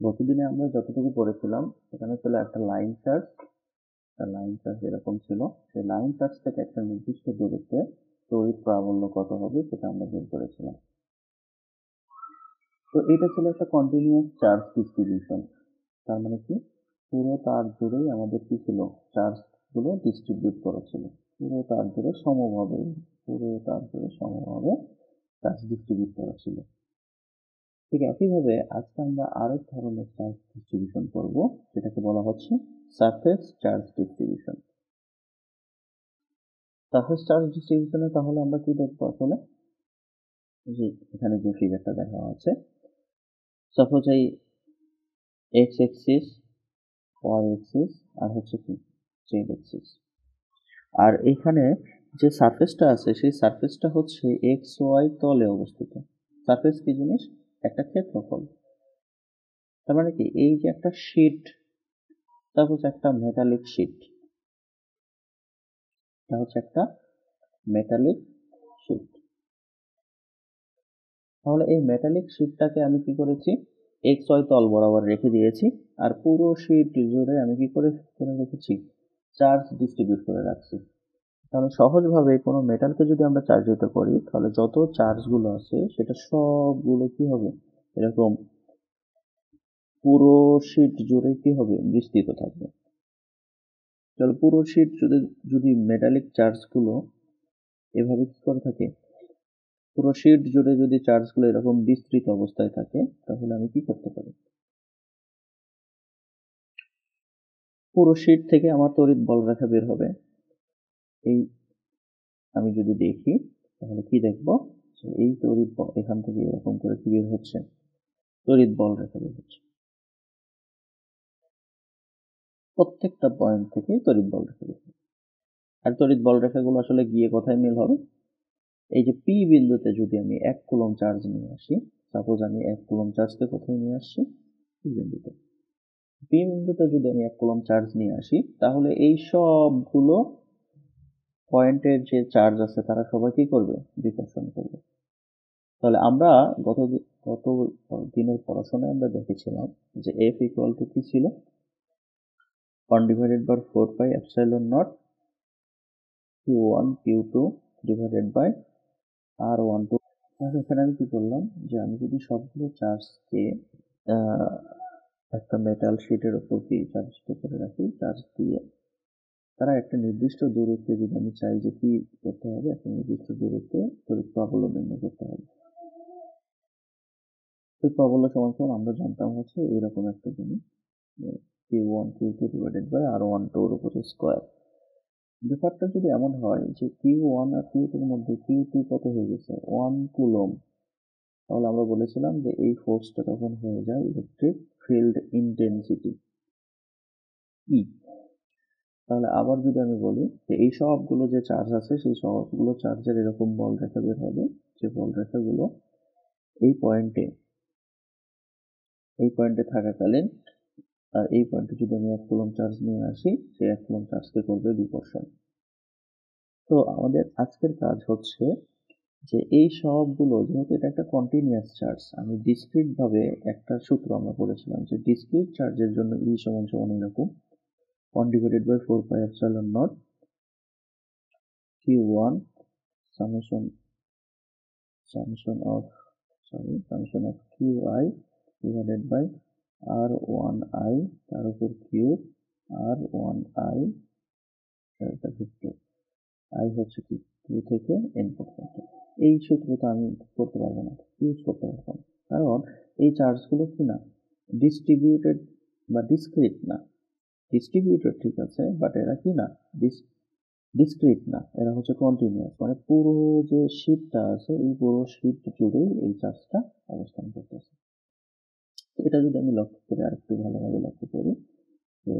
গতদিনে আমরা যতটুকু পড়েছিলাম সেখানে ছিল একটা লাইন চার্জ। এরকম ছিল। সেই লাইন চার্জ থেকে একটা নির্দিষ্ট দূরত্বে তড়িৎ প্রাবল্য কত হবে সেটা আমরা বের করেছিলাম। তো এটা ছিল একটা কন্টিনিউয়াস চার্জ ডিস্ট্রিবিউশন। তার মানে কি, পুরো তার জুড়েই আমাদের কি ছিল, চার্জ গুলো ডিস্ট্রিবিউট করা ছিল। পুরো তার জুড়ে সমভাবে চার্জ ডিস্ট্রিবিউট করা ছিল। ঠিক একইভাবে আজকে আমরা আরেক ধরনের চার্জ ডিস্ট্রিবিউশন করব, যেটাকে বলা হচ্ছে surface charge distribution. Surface charge ডিস্ট্রিবিউশনে তাহলে আমরা কি দেখবো আসলে, যে এখানে যে ফিগারটা দেখা আছে, সাপোজ এই এক্স এক্সিস, ওয়াই এক্সিস, আর হচ্ছে কি জেড এক্সিস। আর এখানে যে সারফেসটা আছে সেই সারফেসটা হচ্ছে এক্স ওয়াই তলে অবস্থিত। সারফেস কি জিনিস? একটা ক্ষেত্রফল। তার মানে কি, এই যে একটা শীট, সাপোজ একটা মেটালিক শীট, এটা হচ্ছে একটা মেটালিক শীট। তাহলে এই মেটালিক শীটটাকে আমি কি করেছি, এক্স ওয়াই তল বরাবর রেখে দিয়েছি, আর পুরো শীট জুড়ে আমি কি করে রেখেছি, চার্জ ডিস্ট্রিবিউট করে রাখছি। তাহলে সহজভাবে কোনো মেটালকে যদি আমরা চার্জিত করি, তাহলে যত চার্জগুলো আছে সেটা সবগুলো কি হবে, এরকম পুরো শীট জুড়ে কি হবে, বিস্তৃত থাকবে। তাহলে পুরো শীট যদি মেটালিক চার্জগুলো এভাবে কি করে থাকে, পুরো শীট জুড়ে যদি চার্জগুলো এরকম বিস্তৃত অবস্থায় থাকে, তাহলে আমি কি করতে পারি, পুরো শীট থেকে আমার তড়িৎ বলরেখা বের হবে। এই আমি যদি দেখি তাহলে কি দেখবো, এই তড়িৎ এখান থেকে এরকম করে কি বের হচ্ছে, তড়িৎ বলরেখা বের হচ্ছে। প্রত্যেকটা পয়েন্ট থেকে তড়িৎ বলরেখা বের হচ্ছে। আর তড়িৎ বলরেখাগুলো আসলে গিয়ে কোথায় মিল হবে, এই যে পি বিন্দুতে যদি আমি 1 কুলম্ব চার্জ নিয়ে আসি, সাপোজ আমি 1 কুলম্ব চার্জকে কোথায় নিয়ে আসছি, পি বিন্দুতে। পি বিন্দুতে যদি আমি 1 কুলম্ব চার্জ নিয়ে আসি, তাহলে এই সবগুলো পয়েন্টের যে চার্জ আছে তারা সবাই কি করবে, বিকর্ষণ করবে। তাহলে আমরা গত গত দিনের পড়াশোনায় আমরা দেখেছিলাম যে এফ ইকুয়াল টু কি ছিল, 1 divided by 4 pi epsilon naught Q1 Q2 divided by R12। তাহলে এখানে আমি কি করলাম, যে আমি যদি সবগুলো চার্জকে একটা মেটাল শিটের উপর দিয়ে চার্জ করে রাখি, চার্জ দিয়ে তারা একটা নির্দিষ্ট দূরত্বে, যদি আমি চাই যে কি করতে হবে, একটা নির্দিষ্ট দূরত্বে তড়িৎ প্রাবল্য নির্ণয় করতে হবে। তড়িৎ প্রাবল্য সমান আমরা জানতাম হচ্ছে এরকম একটা জিনিস, Q1 Q2 divided by R12 এর উপরে স্কয়ার। ব্যাপারটা যদি এমন হয় যে Q1 আর Q2 এর মধ্যে Q2 কত হয়ে গেছে, 1 কুলম্ব, তাহলে আমরা বলেছিলাম যে এই ফোর্সটা তখন হয়ে যায় ইলেকট্রিক ফিল্ড ইন্টেন্সিটি ই। তাহলে আবার যদি আমি বলি যে এই সবগুলো যে চার্জ আছে সেই সবগুলো চার্জের এরকম বল রেখা বের হবে, যে বল রেখাগুলো এই পয়েন্টে থাকাকালীন, আর এই পয়েন্টে যদি আমি 1 কুলম্ব চার্জ নিয়ে আসি, সেই 1 কুলম্ব চার্জকে করবে বিকর্ষণ। তো আমাদের আজকের কাজ হচ্ছে যে এই সবগুলো, যেহেতু এটা একটা কন্টিনিউয়াস চার্জ, আমি ডিসক্রিট ভাবে একটা সূত্র আমরা পড়েছিলাম যে ডিসক্রিট চার্জের জন্য E সমান সমান এরকম 1 divided by 4 pi epsilon naught Q1 summation of QI divided by R1I, তার উপর কিউব R1I, এটা ভেক্টর I হচ্ছে কি 2 থেকে n পর্যন্ত। এই সূত্রটা আমি করতে পারবো না, ইউজ করতে পারবো না, কারণ এই চার্জগুলো কি না, ডিস্ট্রিবিউটেড বা ডিসক্রিট না। ডিস্ট্রিবিউটেড ঠিক আছে, বাট এরা কি না, ডিসক্রিট না, এরা হচ্ছে কন্টিনিউয়াস। মানে পুরো যে শীটটা আছে, এই পুরো শীট জুড়েই এই চার্জটা অবস্থান করতেছে। এটা যদি আমি লক্ষ্য করে আরেকটু ভালোভাবে লক্ষ্য করি, যে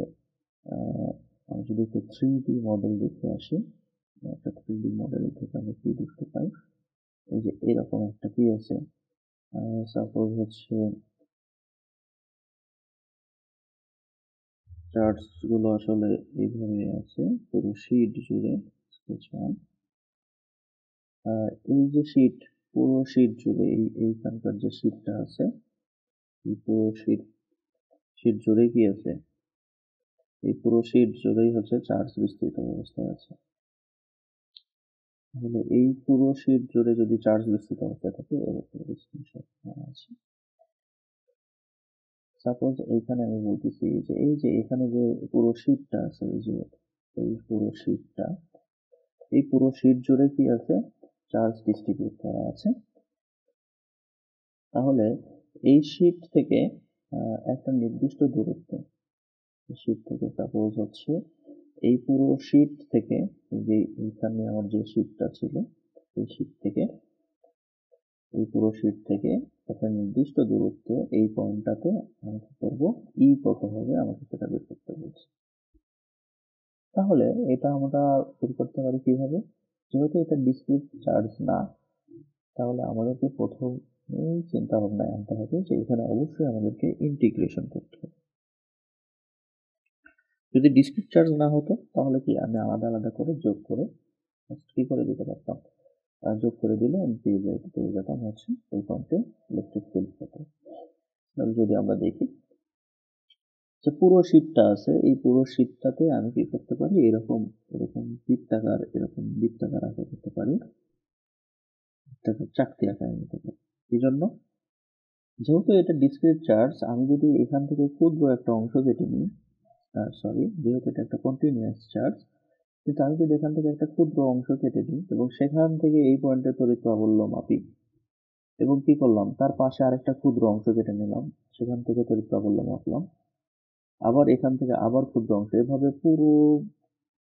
আমি যদি একটু 3D মডেল দেখে আসি, একটা 3D মডেল থেকে আমি কি দেখতে পাই, এই যে এরকম একটা কি আছে, সাপোজ হচ্ছে চার্জ গুলো আসলে এইভাবে আছে পুরো শীট জুড়ে। এই যে শীট, পুরো শীট জুড়ে এইখানকার যে শীটটা আছে, এই পুরো শীট শীট জুড়ে কি আছে, এই পুরো শীট জুড়েই হচ্ছে চার্জ বিস্তৃত অবস্থায় আছে। তাহলে এই পুরো শীট জুড়ে যদি চার্জ বিস্তৃত অবস্থায় থাকে এরকম স্ক্রিনশট আছে। সাপোজ এইখানে আমি বলতেছি যে এই যে এখানে যে পুরো শীটটা আছে, এই যে এই পুরো শীটটা, এই পুরো শীট জুড়ে কি আছে, চার্জ ডিস্ট্রিবিউট করা আছে। তাহলে এই শীট থেকে একটা নির্দিষ্ট দূরত্ব, শীট থেকে সাপোজ হচ্ছে এই পুরো শীট থেকে, যে এইখানে আমার যে শীটটা ছিল এই শীট থেকে, এই পুরো শীট থেকে একটা নির্দিষ্ট দূরত্ব এই পয়েন্টটাতে আমি কি করবো, ই কত হবে আমাকে সেটা বের করতে বলছে। তাহলে এটা আমরা বের করতে পারি কিভাবে, যেহেতু এটা ডিসক্রিট চার্জ না, তাহলে আমাদেরকে প্রথমেই চিন্তা ভাবনায় আনতে হবে যে এখানে অবশ্যই আমাদেরকে ইন্টিগ্রেশন করতে হবে। যদি ডিসক্রিট চার্জ না হতো তাহলে কি আমি আলাদা আলাদা করে যোগ করে কি করে দিতে পারতাম, যোগ করে দিলে আমি পেয়ে যেতাম হচ্ছে এই পয়েন্টে ইলেকট্রিক ফিল্ড কত। যদি আমরা দেখি যে পুরো শীটটা আছে, এই পুরো শীটটাতে আমি কি করতে পারি, এরকম এরকম বৃত্তাকার আকার করতে পারি, চাকতি আকারে নিতে পারি। এই জন্য যেহেতু এটা ডিসক্রিট চার্জ, আমি যদি এখান থেকে ক্ষুদ্র একটা অংশ কেটে নিই, যেহেতু এটা একটা কন্টিনিউয়াস চার্জ, কিন্তু আমি যদি এখান থেকে একটা ক্ষুদ্র অংশ কেটে দিই এবং সেখান থেকে এই পয়েন্টে তড়িৎ প্রাবল্য মাপি, এবং কি করলাম তার পাশে আরেকটা ক্ষুদ্র অংশ কেটে নিলাম, সেখান থেকে তড়িৎ প্রাবল্য মাপলাম, আবার এখান থেকে আবার ক্ষুদ্র অংশ, এভাবে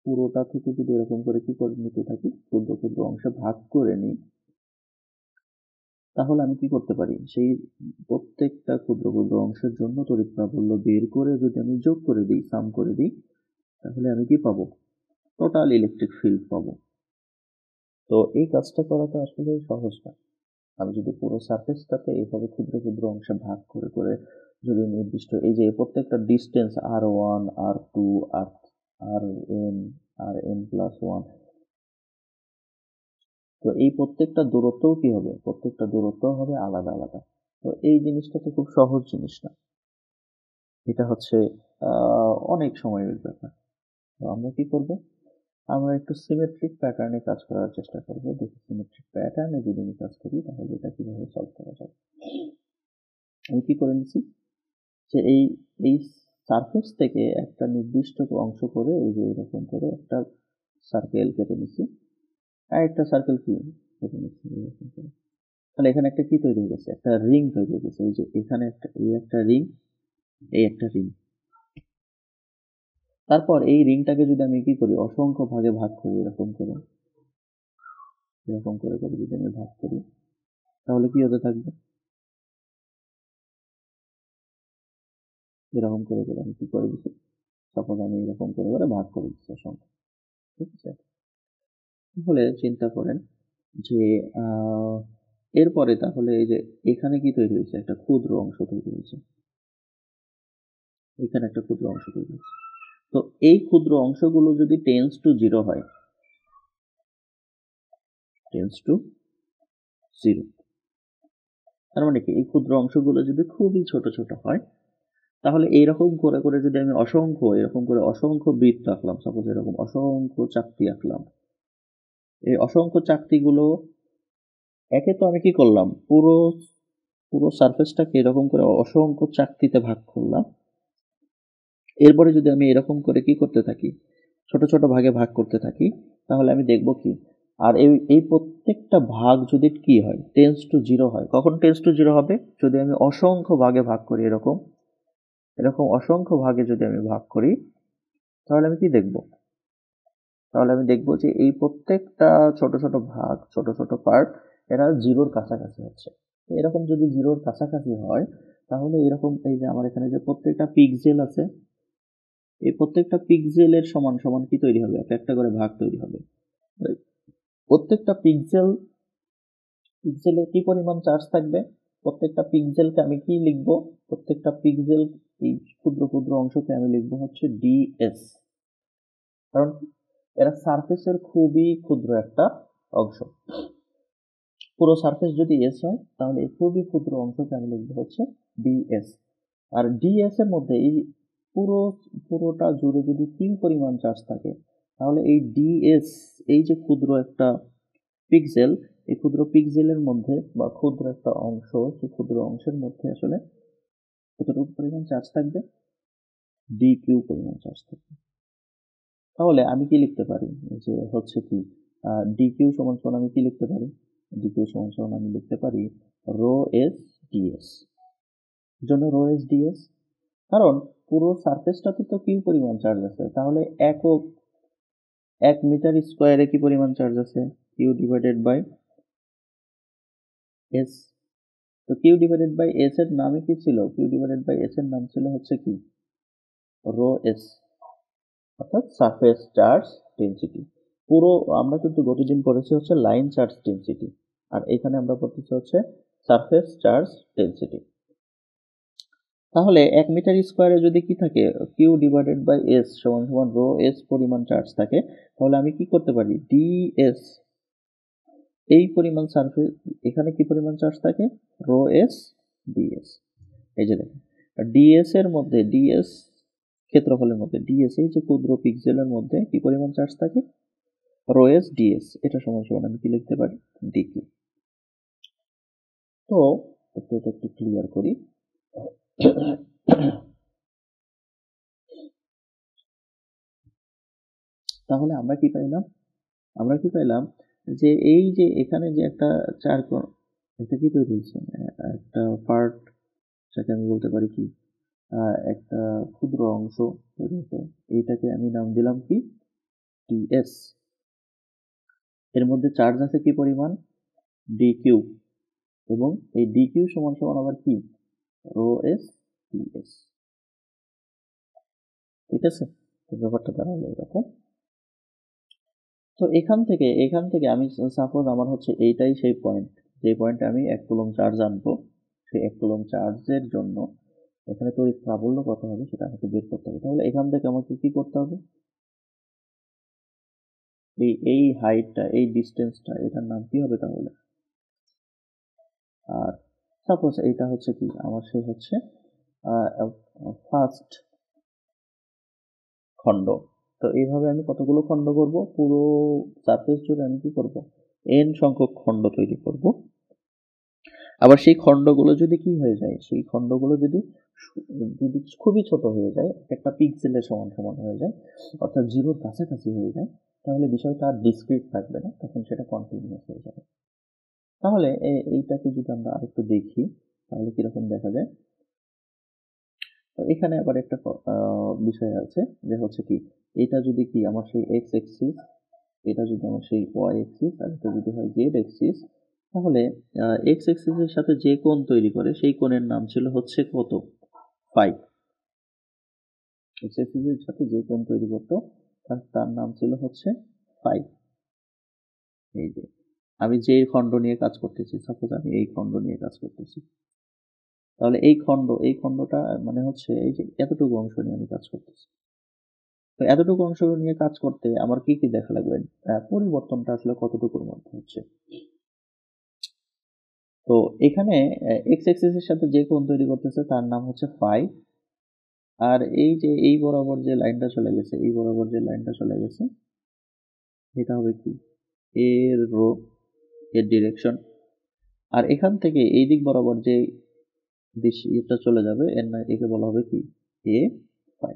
পুরোটা থেকে যদি এরকম করে কি করে নিতে থাকি, ক্ষুদ্র ক্ষুদ্র অংশে ভাগ করে নিই, তাহলে আমি কি করতে পারি, সেই প্রত্যেকটা ক্ষুদ্র ক্ষুদ্র অংশের জন্য তড়িৎ প্রাবল্য বের করে যদি আমি যোগ করে দিই, সাম করে দিই, তাহলে আমি কি পাবো, টোটাল ইলেকট্রিক ফিল্ড পাবো। তো এই কাজটা করাটা আসলে সহজ না। আমি যদি পুরো সারফেসটাতে এইভাবে ক্ষুদ্র ক্ষুদ্র অংশে ভাগ করে করে যদি নির্দিষ্ট এই যে প্রত্যেকটা ডিস্টেন্স r1 r2 rn+1, তো এই প্রত্যেকটা দূরত্বও কি হবে, প্রত্যেকটা দূরত্ব হবে আলাদা আলাদা। তো এই জিনিসটা তো খুব সহজ জিনিস না, এটা হচ্ছে অনেক সময়ের ব্যাপার। তো আমরা কি করব, আমরা একটু সিমেট্রিক প্যাটার্নে কাজ করার চেষ্টা করব। দেখি সিমেট্রিক প্যাটার্নে যদি আমি কাজ করি তাহলে এটা কিভাবে সলভ করা যাবে। আমি কি করে নিচ্ছি যে এই সারফেস থেকে একটা নির্দিষ্ট অংশ করে এই যে এরকম করে একটা সার্কেল কেটে নিচ্ছি, আর একটা সার্কেল কি কেটে নিচ্ছি এরকম করে। তাহলে এখানে একটা কি তৈরি হয়ে গেছে, একটা রিং তৈরি হয়ে গেছে। এই যে এখানে একটা রিং, এই একটা রিং। তারপর এই রিংটাকে যদি আমি কি করি, অসংখ্য ভাগে ভাগ করি, এরকম করে যদি আমি ভাগ করি, তাহলে কি হতে থাকবে, এরকম করে আমি কি করে দিচ্ছি, সাপোজ আমি এরকম করে ভাগ করে দিচ্ছি অসংখ্য, ঠিক আছে। তাহলে চিন্তা করেন যে এরপরে তাহলে এই যে এখানে কি তৈরি হয়েছে, একটা ক্ষুদ্র অংশ তৈরি হয়েছে, এখানে একটা ক্ষুদ্র অংশ তৈরি হয়েছে। তো এই ক্ষুদ্র অংশগুলো যদি টেন্স টু জিরো হয়, তার মানে কি এই ক্ষুদ্র অংশগুলো যদি খুবই ছোট ছোট হয়, তাহলে এইরকম করে করে যদি আমি অসংখ্য বৃত্ত আঁকলাম, সাপোজ এরকম অসংখ্য চাকতি আঁকলাম, এই অসংখ্য চাকতিগুলো একে তো আমি কি করলাম, পুরো সারফেসটাকে এরকম করে অসংখ্য চাকতিতে ভাগ করলাম। এরপরে যদি আমি এরকম করে কি করতে থাকি, ছোট ছোট ভাগে ভাগ করতে থাকি, তাহলে আমি দেখব কি, আর এই প্রত্যেকটা ভাগ যদি কি হয়, টেন্স টু জিরো হয়। কখন টেন্স টু জিরো হবে, যদি আমি অসংখ্য ভাগে ভাগ করি, এরকম অসংখ্য ভাগে যদি আমি ভাগ করি, তাহলে আমি কি দেখব, তাহলে আমি দেখব যে এই প্রত্যেকটা ছোট ছোট ভাগ, ছোট ছোট পার্ট, এরা জিরোর কাছাকাছি হচ্ছে। এরকম যদি জিরোর কাছাকাছি হয়, তাহলে এরকম এই যে আমার এখানে যে প্রত্যেকটা পিক্সেল আছে, এই প্রত্যেকটা পিক্সেলের সমান সমান কি তৈরি হবে, একটা করে ভাগ তৈরি হবে। প্রত্যেকটা পিক্সেলে কি পরিমাণ চার্জ থাকবে, প্রত্যেকটা পিক্সেলকে আমি কি লিখব, প্রত্যেকটা পিক্সেল এই ক্ষুদ্র ক্ষুদ্র অংশকে আমি লিখব হচ্ছে ds, কারণ এরা সারফেসের খুবই ক্ষুদ্র একটা অংশ। পুরো সারফেস যদি এস হয়, তাহলে এই খুবই ক্ষুদ্র অংশকে আমি লিখব হচ্ছে ds। আর ডিএস এর মধ্যে এই পুরোটা জুড়ে যদি কিউ পরিমাণ চার্জ থাকে, তাহলে এই ডিএস, এই যে ক্ষুদ্র একটা পিক্সেল, এই ক্ষুদ্র পিক্সেলের মধ্যে বা ক্ষুদ্র একটা অংশ, সেই ক্ষুদ্র অংশের মধ্যে আসলে কতটুকু পরিমাণ চার্জ থাকবে? ডি কিউ পরিমাণ চার্জ থাকবে। তাহলে আমি কি লিখতে পারি যে হচ্ছে কি ডি কিউ সমান সমান আমি কি লিখতে পারি? ডি কিউ সমান সমান আমি লিখতে পারি রো এস ডিএস। জন্য রো এস ডিএস, কারণ পুরো সারফেসটাতে তো কিউ পরিমাণ চার্জ আছে, তাহলে এক মিটার স্কোয়ারে কি পরিমাণ চার্জ আছে? Q divided by S. তো কিউ ডিভাইডেড বাই এস এর নামে কি ছিল? কিউ ডিভাইডেড বাই এস এর নাম ছিল হচ্ছে কি রো এস, অর্থাৎ সারফেস চার্জ ডেনসিটি। পুরো আমরা কিন্তু গতদিন পড়েছি হচ্ছে লাইন চার্জ ডেনসিটি, আর এখানে আমরা পড়তেছি হচ্ছে সারফেস চার্জ ডেনসিটি। তাহলে এক মিটার স্কোয়ারে যদি কি থাকে, কিউ ডিভাইডেড বাই এস সমান সমান রো এস পরিমাণ চার্জ থাকে, তাহলে আমি কি করতে পারি? ডিএস, এই পরিমাণ সারফেস, এখানে কি পরিমাণ চার্জ থাকে? Rho S dS. এই যে দেখেন ডিএস এর মধ্যে, ডিএস ক্ষেত্রফলের মধ্যে, ডিএস এই যে ক্ষুদ্র পিক্সেলের মধ্যে কি পরিমাণ চার্জ থাকে? Rho S dS. এটা সমান সমান আমি কি লিখতে পারি? ডিকিউ। তো এটা একটু ক্লিয়ার করি। তাহলে আমরা কি পাইলাম যে এই যে এখানে যে একটা এটা কি তৈরি হয়েছে, একটা পার্ট, যাকে আমি বলতে পারি কি একটা ক্ষুদ্র অংশ তৈরি হয়েছে, এইটাকে আমি নাম দিলাম কি ডিএস। এর মধ্যে চার্জ আছে কি পরিমাণ? ডি কিউ, এবং এই ডি কিউ সমান সমান আবার কি রো এস ডিএস। ঠিক আছে, ব্যাপারটা দাঁড়ালো এরকম। তো এখান থেকে আমি সাপোজ আমার হচ্ছে এইটাই সেই পয়েন্ট, যে পয়েন্টে আমি 1 কুলম্ব চার্জ আনবো, সেই 1 কুলম্ব চার্জের জন্য এখানে তড়িৎ প্রাবল্য কত হবে সেটা আমাকে বের করতে হবে। তাহলে এখান থেকে আমাকে কি করতে হবে? এই হাইটটা, এই ডিস্টেন্সটা, এটার নাম কি হবে তাহলে? আর সাপোজ এইটা হচ্ছে কি আমার সেই হচ্ছে ফার্স্ট খণ্ড। তো এইভাবে আমি কতগুলো খণ্ড করব? পুরো সারফেস জুড়ে আমি কি করব? এন সংখ্যক খণ্ড তৈরি করব। আবার সেই খণ্ডগুলো যদি কি হয়ে যায়, সেই খণ্ডগুলো যদি খুবই ছোট হয়ে যায়, একটা পিক্সেলের সমান সমান হয়ে যায়, অর্থাৎ জিরোর কাছাকাছি হয়ে যায়, তাহলে বিষয়টা আর ডিসক্রিট থাকবে না, তখন সেটা কন্টিনিউয়াস হয়ে যাবে। তাহলে এইটাকে যদি আমরা আরেকটু দেখি, তাহলে কিরকম দেখা যায়। তো এখানে আবার একটা বিষয় আছে, যে হচ্ছে কি এটা যদি কি আমার সেই এক্স এক্সিস, এটা যদি আমার সেই ওয়াই এক্সিস, আর এটা যদি হয় জেড এক্সিস, তাহলে এক্স এক্সিসের সাথে যে কোণ তৈরি করে সেই কোণের নাম ছিল হচ্ছে কত? ফাই। এক্স এক্সিসের সাথে যে কোণ তৈরি করতো তার নাম ছিল হচ্ছে ফাই। এই যে আমি যে খণ্ড নিয়ে কাজ করতেছি, সাপোজ আমি এই খণ্ড নিয়ে কাজ করতেছি, তাহলে এই খণ্ডটা মানে হচ্ছে এই যে এতটুকু অংশ নিয়ে আমি কাজ করতেছি। তো এতটুকু অংশ নিয়ে কাজ করতে আমার কি কি দেখা লাগবে? পরিবর্তনটা আসলে কতটুকুর মধ্যে হচ্ছে। তো এখানে এক্স এক্সিসের সাথে যে কোণ তৈরি করতেছে তার নাম হচ্ছে ফাই। আর এই যে এই বরাবর যে লাইনটা চলে গেছে, এই বরাবর যে লাইনটা চলে গেছে, এটা হবে কি এর রো, এর ডিরেকশন। আর এখান থেকে এই দিক বরাবর যে এটা চলে যাবে, একে বলা হবে কি এ ফাই।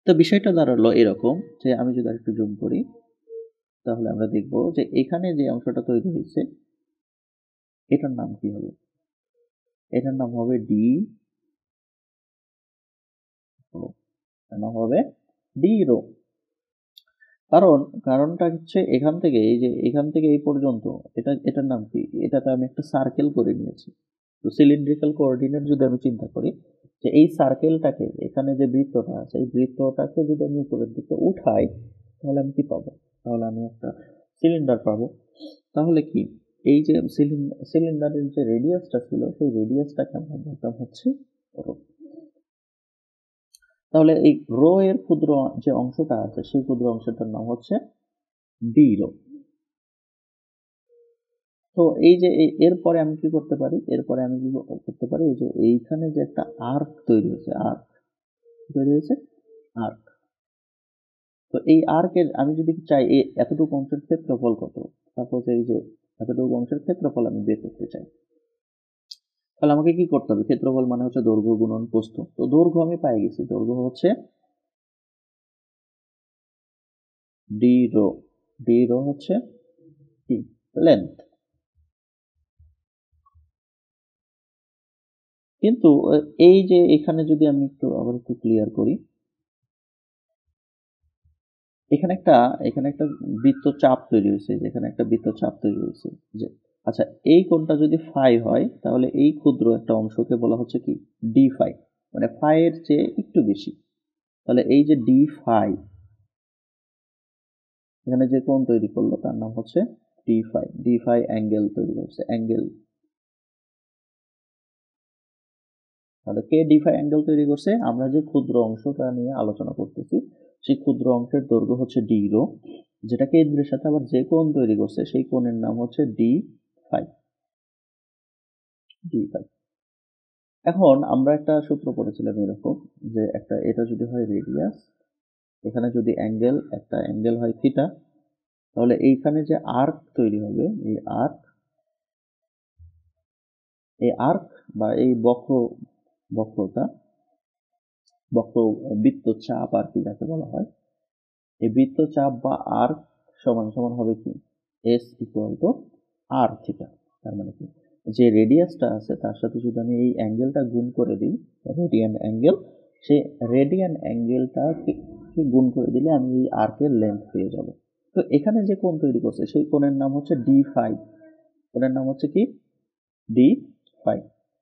তো বিষয়টা দাঁড়ালো এরকম, যে আমি যদি আরেকটু জুম করি, তাহলে আমরা দেখব যে এখানে যে অংশটা তৈরি হয়েছে এটার নাম কি হবে? এটার নাম হবে ডি রো, নাম হবে ডি রো। কারণটা হচ্ছে এখান থেকে এই পর্যন্ত এটার নাম কি? এটাতে আমি একটা সার্কেল করে নিয়েছি। তো সিলিন্ড্রিক্যাল কোঅর্ডিনেট যদি আমি চিন্তা করি, যে এই সার্কেলটাকে, এখানে যে বৃত্তটা আছে, এই বৃত্তটাকে যদি আমি উপরের দিকে উঠাই, তাহলে আমি কি পাবো? তাহলে আমি একটা সিলিন্ডার পাবো। তাহলে কি এই যে সিলিন্ডারের যে রেডিয়াসটা ছিল, সেই রেডিয়াসটাকে আমরা বলতাম হচ্ছে রো। তাহলে এই রো এর ক্ষুদ্র যে অংশটা আছে, সেই ক্ষুদ্র অংশটার নাম হচ্ছে ডি রো। তো এই যে এরপরে আমি কি করতে পারি, এই যে এইখানে যে একটা আর্ক তৈরি হয়েছে, আর্ক। তো এই আর্কের আমি যদি চাই এতটুকু অংশের ক্ষেত্রফল কত, সাপোজ এই যে এতটুকু অংশের ক্ষেত্রফল আমি বের করতে চাই, তাহলে আমাকে কি করতে হবে? ক্ষেত্রফল মানে হচ্ছে দৈর্ঘ্য গুণন প্রস্থ। তো দৈর্ঘ্য আমি পাই গেছি, দৈর্ঘ্য হচ্ছে ডি রো, হচ্ছে কি লেন্থ। কিন্তু এই যে এখানে যদি আমি আবার একটু ক্লিয়ার করি, এখানে একটা বৃত্তচাপ তৈরি হয়েছে, যেখানে একটা বৃত্তচাপ তৈরি হয়েছে যে আচ্ছা এই কোণটা যদি ফাই হয় তাহলে এই ক্ষুদ্র একটা অংশকে বলা হচ্ছে কি ডি ফাই, মানে ফাই এর চেয়ে একটু বেশি। তাহলে এই যে ডি ফাই, এখানে যে কোণ তৈরি করলো তার নাম হচ্ছে ডি ফাই অ্যাঙ্গেল তৈরি করছে, অ্যাঙ্গেল। তাহলে কে ডি ফাই অ্যাঙ্গেল তৈরি করছে? আমরা যে ক্ষুদ্র অংশটা নিয়ে আলোচনা করতেছি সেই ক্ষুদ্র অংশের দৈর্ঘ্য হচ্ছে ডি রো, যেটা কেন্দ্রের সাথে আবার যে কোণ তৈরি করছে সেই কোণের নাম হচ্ছে ডি ফাই। এখন আমরা একটা সূত্র পড়েছিলাম এরকম, যে এটা যদি হয় রেডিয়াস, এখানে যদি একটা অ্যাঙ্গেল হয় থিটা, তাহলে এইখানে যে আর্ক তৈরি হবে, এই আর্ক বা এই বক্রতা, বৃত্তচাপ আর কি যাকে বলা হয়, এই বৃত্তচাপ বা আর্ক সমান সমান হবে কি S equal to R theta. তার মানে কি, যে রেডিয়াসটা আছে তার সাথে যদি আমি এই অ্যাঙ্গেলটা গুণ করে দিই, রেডিয়ান অ্যাঙ্গেল, সেই রেডিয়ান অ্যাঙ্গেলটা গুণ করে দিলে আমি এই আর্কের লেন্থ পেয়ে যাব। তো এখানে যে কোণ তৈরি করছে সেই কোণের নাম হচ্ছে ডি ফাই, কোণের নাম হচ্ছে কি ডি ফাই।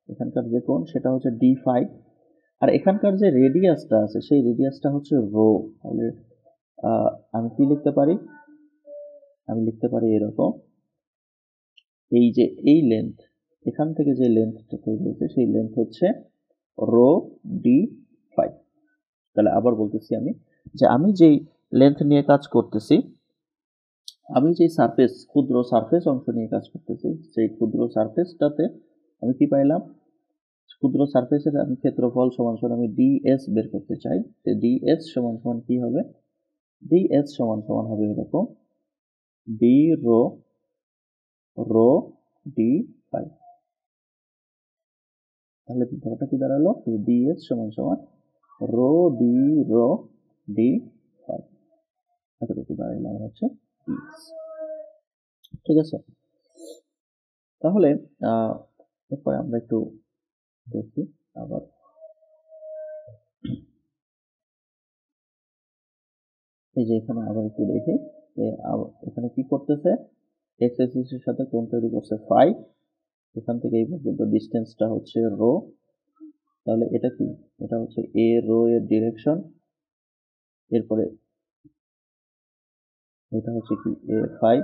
এখানকার যে কোণ সেটা হচ্ছে ডি ফাই, আর এখানকার যে রেডিয়াসটা আছে সেই রেডিয়াসটা হচ্ছে রো। তাহলে আমি কি লিখতে পারি? আমি লিখতে পারি এরকম, এই যে এই লেন্থ, এখান থেকে যে লেন্থটা তৈরি হয়েছে সেই লেন্থ হচ্ছে রো ডি ফাই। তাহলে আবার বলতেছি আমি, যে আমি যেই লেন্থ নিয়ে কাজ করতেছি, আমি যে ক্ষুদ্র সারফেস অংশ নিয়ে কাজ করতেছি, সেই ক্ষুদ্র সারফেসটাতে আমি কি পাইলাম? ক্ষুদ্র সারফেসের আমি ক্ষেত্রফল সমান সমান আমি ডিএস বের করতে চাই। ডিএস সমান সমান কি হবে? ডিএস সমান সমান হবে এরকম, ডি রো ডি ফাই। তাহলে ধারণাটা কি দাঁড়ালো? ডিএস সমান সমান রো ডি ফাই, এতটুকু দাঁড়াইলাম হচ্ছে ডিএস। ঠিক আছে, তাহলে এরপরে আমরা একটু দেখি আবার, এই যে এখানে আবার একটু দেখি যে এখানে কি করতেছে, এক্স অ্যাক্সিসের সাথে কোণ তৈরি করছে ফাই, এখান থেকে এই পর্যন্ত ডিস্টেন্সটা হচ্ছে রো। তাহলে এটা কি, এটা হচ্ছে এ রো এর ডিরেকশন, এরপরে এটা হচ্ছে কি এ ফাই।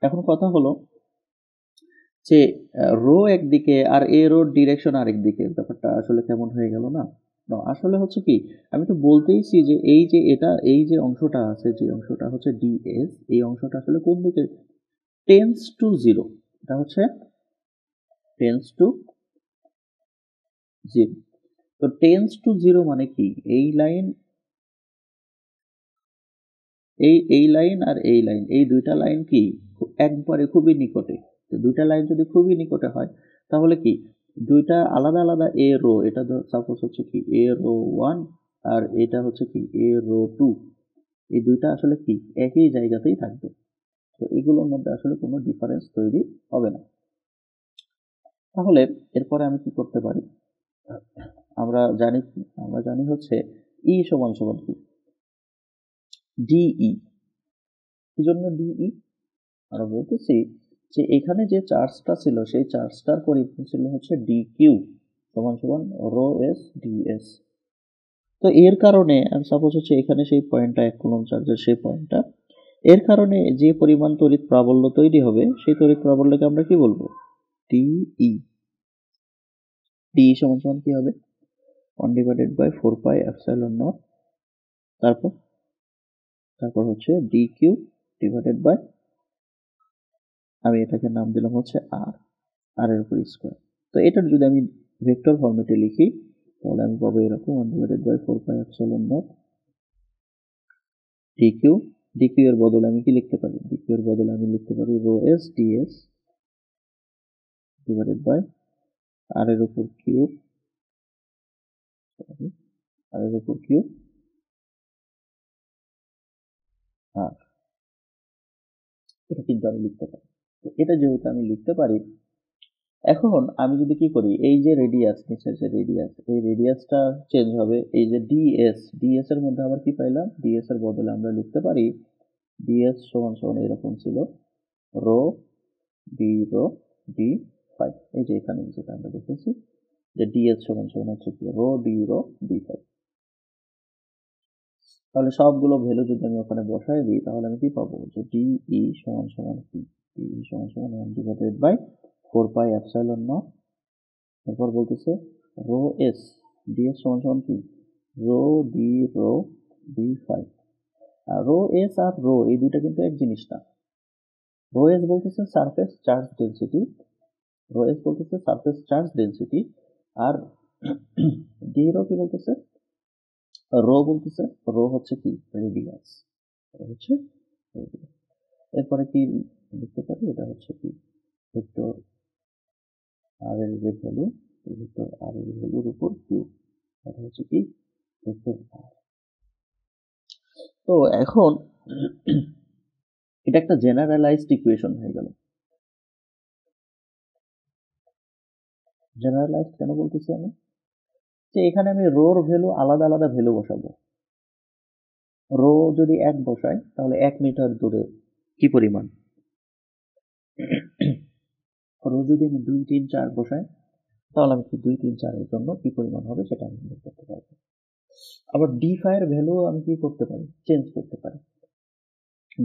এখন কথা হলো যে রো একদিকে আর এ রোর ডিরেকশন আরেক দিকে, ব্যাপারটা আসলে কেমন হয়ে গেল না? আসলে হচ্ছে কি, আমি তো বলতেইছি যে এই যে অংশটা আছে, যে অংশটা হচ্ছে ডিএস, এই অংশটা আসলে কোন দিকে টেন্স টু জিরো, এটা হচ্ছে টেন্স টু জিরো। তো টেন্স টু জিরো মানে কি, এই লাইন এই লাইন আর এই লাইন, এই দুইটা লাইন কি একবারে খুবই নিকটে। তো দুইটা লাইন যদি খুবই নিকটে হয় তাহলে কি দুইটা আলাদা আলাদা এ রো, এটা সাপোজ হচ্ছে কি এ রো 1 আর এটা হচ্ছে কি এ রো 2, এই দুইটা আসলে কি একই জায়গাতেই থাকবে। তো এগুলোর মধ্যে আসলে কোনো ডিফারেন্স তৈরি হবে না। তাহলে এরপরে আমি কি করতে পারি? আমরা জানি হচ্ছে ই সমান সমান কি ডিই। কি জন্য ডিই? আমরা বলতেছি যে এখানে যে চার্জটা ছিল সেই চার্জটার পরিমাণ ছিল হচ্ছে ডি কিউ সমান সমান রো এস ডিএস। তো এর কারণে সাপোজ হচ্ছে এখানে সেই পয়েন্টটা 1 কুলম্ব চার্জের সেই পয়েন্টটা, এর কারণে যে পরিমাণ তড়িৎ প্রাবল্য তৈরি হবে সেই তড়িৎ প্রাবল্যকে আমরা কি বলবো? ডিই। ডিই সমান সমান কি হবে? 1/4 পাই এপসাইলন নট, তারপর হচ্ছে ডি কিউ ডিভাইডেড বাই আমি এটাকে নাম দিলাম হচ্ছে আর, আর এর উপর স্কোয়ার। তো এটার যদি আমি ভেক্টর ফর্মেটে লিখি তাহলে আমি পাবো এরকম 1/4πε0 ডিকিউ। ডিকিউ এর বদলে আমি কি লিখতে পারি? ডিকিউ এর বদলে আমি লিখতে পারি rho S DS divided by R এর উপর কিউব, আর এর উপর কিউব আর, এটা কিন্তু আমি লিখতে পারি। তো এটা যেহেতু আমি লিখতে পারি, এখন আমি যদি কি করি, এই যে রেডিয়াস, নিচের যে রেডিয়াস, এই রেডিয়াসটা চেঞ্জ হবে। এই যে ডিএস, ডিএস এর মধ্যে আবার কি পাইলাম? ডিএস এর বদলে আমরা লিখতে পারি ডিএস সমান সমান এরকম ছিল রো ডি ফাই। এই যে এখানে যেটা আমরা দেখেছি যে ডিএস সমান সমান হচ্ছে কি রো ডি ফাই। তাহলে সবগুলো ভ্যালু যদি আমি ওখানে বসাই দিই তাহলে আমি কি পাবো? যে ডিই সমান সমান কি? ডিই সমান সমান 1/4πε0। এরপর বলতেছে রো এস, ডিএস সমান সমান কি? Rho D phi. আর রো এস আর রো এই দুইটা কিন্তু এক জিনিস না। রো এস বলতেছে surface charge density, rho S বলতেছে সারফেস চার্জ ডেনসিটি, আর ডি রো কি বলতেছে? রো বলতেছে, রো হচ্ছে কি? রেডিয়াস, হচ্ছে রেডিয়াস। এরপরে কি লিখতে পারি? এটা হচ্ছে কি ভেক্টর আর এর যে ভ্যালু, ভেক্টর আর এর ভ্যালুর উপর কিউ, এটা হচ্ছে কি ভেক্টর আর। তো এখন এটা একটা জেনারেলাইজড ইকুয়েশন হয়ে গেল। জেনারেলাইজড কেন বলতেছি আমি? যে এখানে আমি রোর ভ্যালু আলাদা আলাদা ভ্যালু বসাবো। রো যদি 1 বসাই তাহলে 1 মিটার দূরে কি পরিমাণ? রো যদি আমি 2, 3, 4 বসাই তাহলে আমি 2, 3, 4 এর জন্য কি পরিমাণ হবে সেটা আমি বের করতে পারবো। আবার ডি ফাই এর ভ্যালু আমি কি করতে পারি? চেঞ্জ করতে পারি।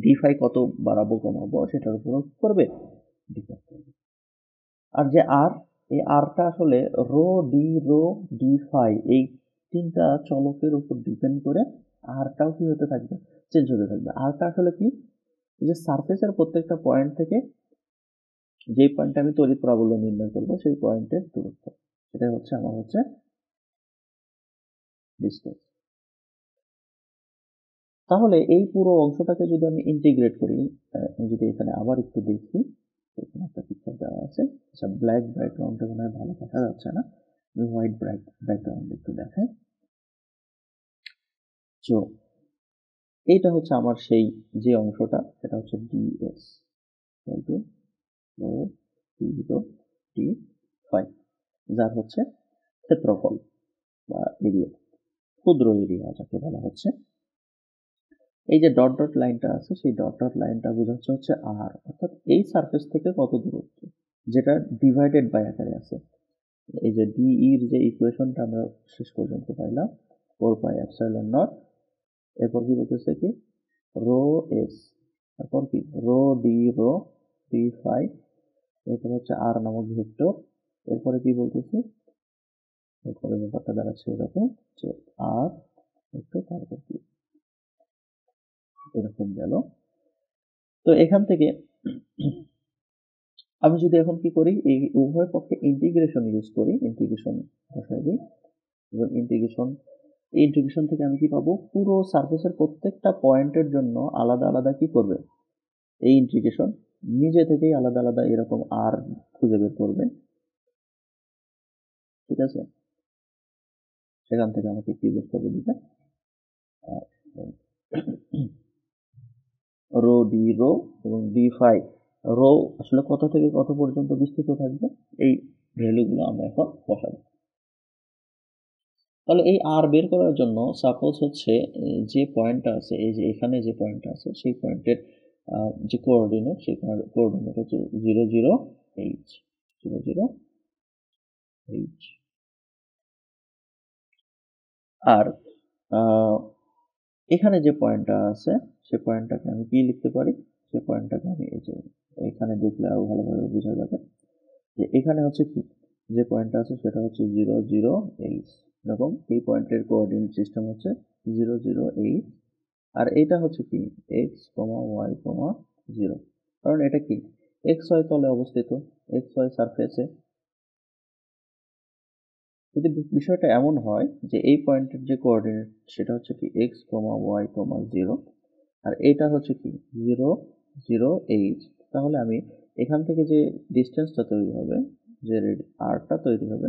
ডি ফাই কত বাড়াবো কমাবো সেটার উপর করবে ডিপেন্ড করবে। আর যে আর, এই আরটা আসলে রো ডি ফাই এই তিনটা চলকের উপর ডিপেন্ড করে আরটাও কি হতে থাকবে? চেঞ্জ হতে থাকবে। আরটা আসলে কি? যে সারফেসের প্রত্যেকটা পয়েন্ট থেকে যে পয়েন্টে আমি তড়িৎ প্রাবল্য নির্ণয় করব সেই পয়েন্টের দূরত্ব, সেটা হচ্ছে আমার হচ্ছে ডিসটেন্স। তাহলে এই পুরো অংশটাকে যদি আমি ইন্টিগ্রেট করি, আমি যদি এখানে আবার একটু দেখি, এখানে একটা পিকচার দেওয়া আছে। আচ্ছা, ব্ল্যাক ব্যাকগ্রাউন্ডে মনে হয় ভালো দেখা যাচ্ছে না, আমি হোয়াইট ব্যাকগ্রাউন্ড একটু দেখাই। তো এইটা হচ্ছে আমার সেই যে অংশটা, সেটা হচ্ছে ডিএস রো ডি ফাই, যার হচ্ছে ক্ষেত্রফল বা এরিয়া, ক্ষুদ্র এরিয়া যাকে বলা হচ্ছে। এই যে ডট ডট লাইনটা আছে সেই ডট ডট লাইনটা বোঝাচ্ছে হচ্ছে আর, অর্থাৎ এই সারফেস থেকে কত দূরত্ব, যেটা ডিভাইডেড বাই আকারে আছে। এই যে ডিইর যে ইকুয়েশনটা আমরা শেষ পর্যন্ত পাইলাম 4πε0, এরপর কি বলতেছে কি রো এস, তারপর কি রো ডি ফাই, এরপর হচ্ছে আর নামক ভেক্টর, এরপরে কি বলতেছে, এরপরে ব্যাপারটা দাঁড়াচ্ছে এরকম যে আর ভেক্টর তারপর কি এরকম গেল। তো এখান থেকে আমি যদি এখন কি করি, এই উভয় পক্ষে ইন্টিগ্রেশন ইউজ করি, ইন্টিগ্রেশন বসাই দিই এবং ইন্টিগ্রেশন থেকে আমি কি পাবো? পুরো সারফেসের প্রত্যেকটা পয়েন্টের জন্য আলাদা আলাদা কি করবে এই ইন্টিগ্রেশন, নিজে থেকেই আলাদা আলাদা এরকম আর খুঁজে বের করবে। ঠিক আছে, সেখান থেকে আমাকে কি বের করবে দিতে, রো এবং ডি ফাই। রো আসলে কত থেকে কত পর্যন্ত বিস্তৃত থাকবে, এই ভ্যালুগুলো আমরা এখন বসাবো। তাহলে এই আর বের করার জন্য সাপোজ হচ্ছে যে পয়েন্টটা আছে, এই যে এখানে যে পয়েন্টটা আছে সেই পয়েন্টের যে কোঅর্ডিনেট, সেই কোঅর্ডিনেট হচ্ছে 0, 0, H। আর এখানে যে পয়েন্টটা আছে সেই পয়েন্টটাকে আমি কি লিখতে পারি? সেই পয়েন্টটাকে আমি এই যে এখানে দেখলে আরো ভালোভাবে বোঝা যাবে যে এখানে হচ্ছে কি যে পয়েন্টটা আছে সেটা হচ্ছে 0, 0, H। এরকম এই পয়েন্টের কোঅর্ডিনেট সিস্টেম হচ্ছে 0, 0, H। আর এটা হচ্ছে কি x, y, 0, কারণ এটা কি xy তলে অবস্থিত, xy সারফেসে। যদি বিষয়টা এমন হয় যে এই পয়েন্টের যে কোঅর্ডিনেট সেটা হচ্ছে কি x, y, 0 আর এটা হচ্ছে কি 0, 0, h, তাহলে আমি এখান থেকে যে ডিস্টেন্সটা তৈরি হবে, যে rটা তৈরি হবে,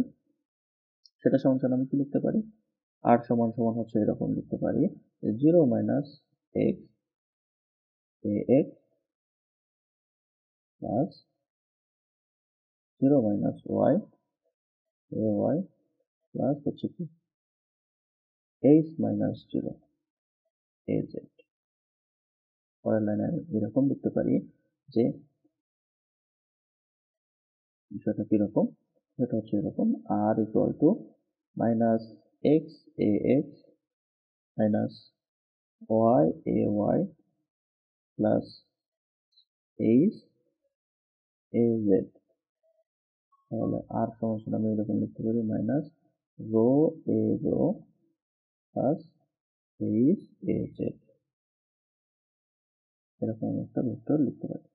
সেটা সমান আমি কি লিখতে পারি? r সমান হচ্ছে এরকম লিখতে পারি 0 minus x ax plus 0 minus y ay plus হচ্ছে কি h মাইনাস 0 az। পরের লাইনে আমি এরকম লিখতে পারি যে বিষয়টা কিরকম, সেটা হচ্ছে এরকম r equal to minus x ax minus y ay plus h az। তাহলে r সমান আমি এরকম লিখতে পারি মাইনাস রো এ রো প্লাস h az, এরকম একটা ভেক্টর লিখতে পারি।